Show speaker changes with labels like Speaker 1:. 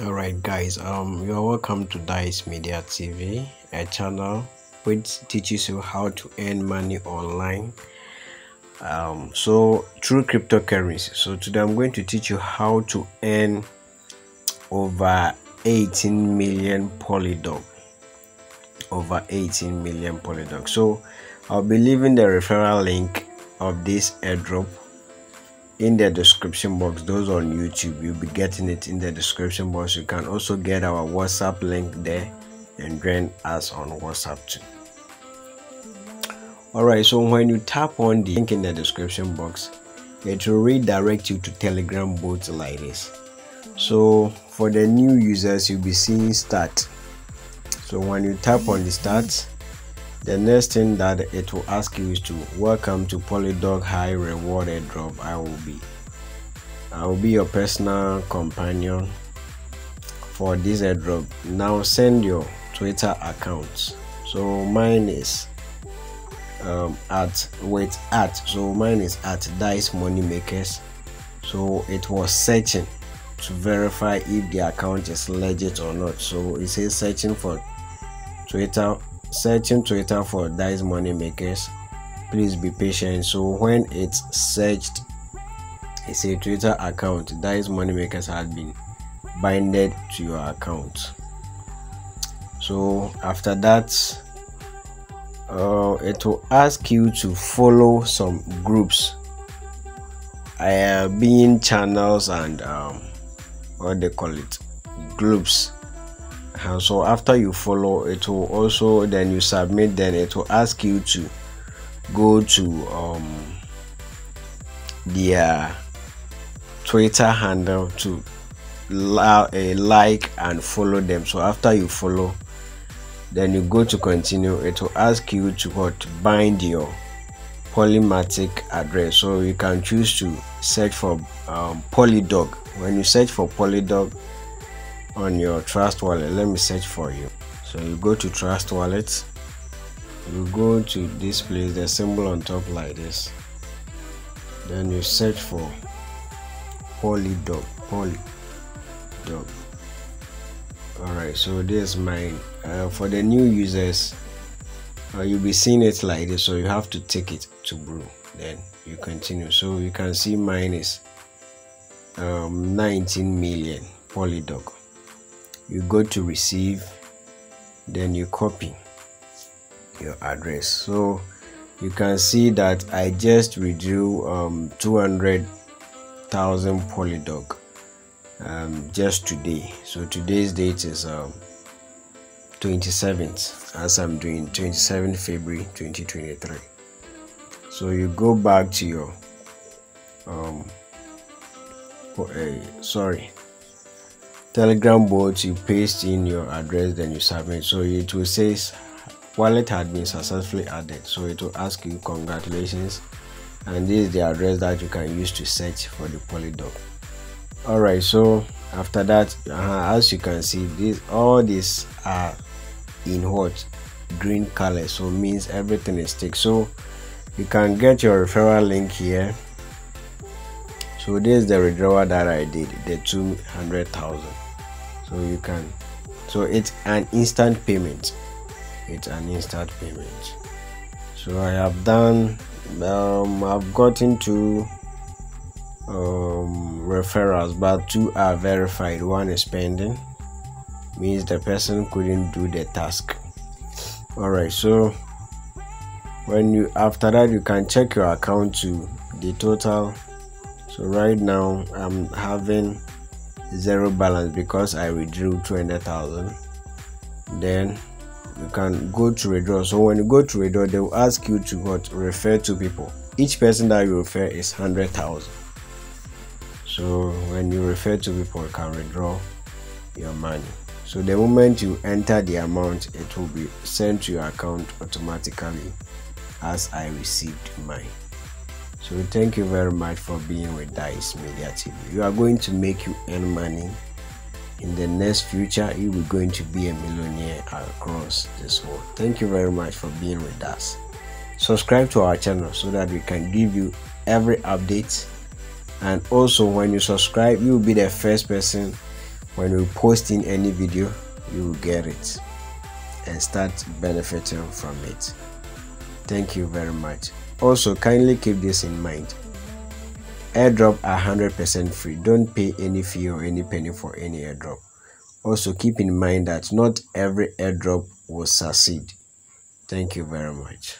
Speaker 1: All right, guys, you are welcome to Dice Media TV, a channel which teaches you how to earn money online, so through cryptocurrency. So today I'm going to teach you how to earn over 18 million POLYDOGE. So I'll be leaving the referral link of this airdrop in the description box. Those on YouTube, you'll be getting it in the description box. You can also get our WhatsApp link there and join us on WhatsApp too. Alright, so when you tap on the link in the description box, it will redirect you to Telegram bots like this. So for the new users, you'll be seeing start. So when you tap on the start, the next thing that it will ask you is to welcome to POLYDOGE High Reward Airdrop. I will be your personal companion for this airdrop. Now send your Twitter account. So mine is mine is at Dice Moneymakers. So it was searching to verify if the account is legit or not. So it says searching for Twitter. Searching Twitter for Dice Moneymakers. Please be patient. So when it's searched, it's a Twitter account. Dice Moneymakers had been binded to your account. So after that, it will ask you to follow some groups, being channels and what they call it, groups. So after you follow, it will also, then you submit, then it will ask you to go to their Twitter handle to like and follow them. So after you follow, then you go to continue. It will ask you to bind your polymatic address. So you can choose to search for POLYDOGE. When you search for POLYDOGE on your Trust Wallet, let me search for you. So you go to Trust Wallet, you go to this place, the symbol on top like this, then you search for POLYDOGE. Alright, so this is mine. For the new users, you'll be seeing it like this, so you have to take it to brew, then you continue. So you can see mine is 19 million POLYDOGE. You go to receive, then you copy your address. So you can see that I just withdrew 200,000 POLYDOGE just today. So today's date is 27th, as I'm doing 27 February 2023. So you go back to your Telegram bot, you paste in your address, then you submit. So it will say wallet had been successfully added. So it will ask you congratulations, and this is the address that you can use to search for the POLYDOGE. Alright, so after that, as you can see, all these are in what? Green color, so means everything is ticked. So you can get your referral link here. So this is the withdrawal that I did, the 200,000. So you can, so it's an instant payment. So I have done, I've gotten two referrals, but two are verified. One is pending, means the person couldn't do the task. Alright, so after that, you can check your account to the total. So right now I'm having zero balance because I withdrew 200,000. Then you can go to withdraw. So when you go to withdraw, they will ask you to refer to people. Each person that you refer is 100,000. So when you refer to people, you can withdraw your money. So the moment you enter the amount, it will be sent to your account automatically as I received mine. So thank you very much for being with Dice Media TV. You are going to make you earn money. In the next future, you are going to be a millionaire across this world. Thank you very much for being with us. Subscribe to our channel so that we can give you every update. And also when you subscribe, you will be the first person when we post in any video, you will get it and start benefiting from it. Thank you very much. Also, kindly keep this in mind. Airdrop are 100% free. Don't pay any fee or any penny for any airdrop. Also, keep in mind that not every airdrop will succeed. Thank you very much.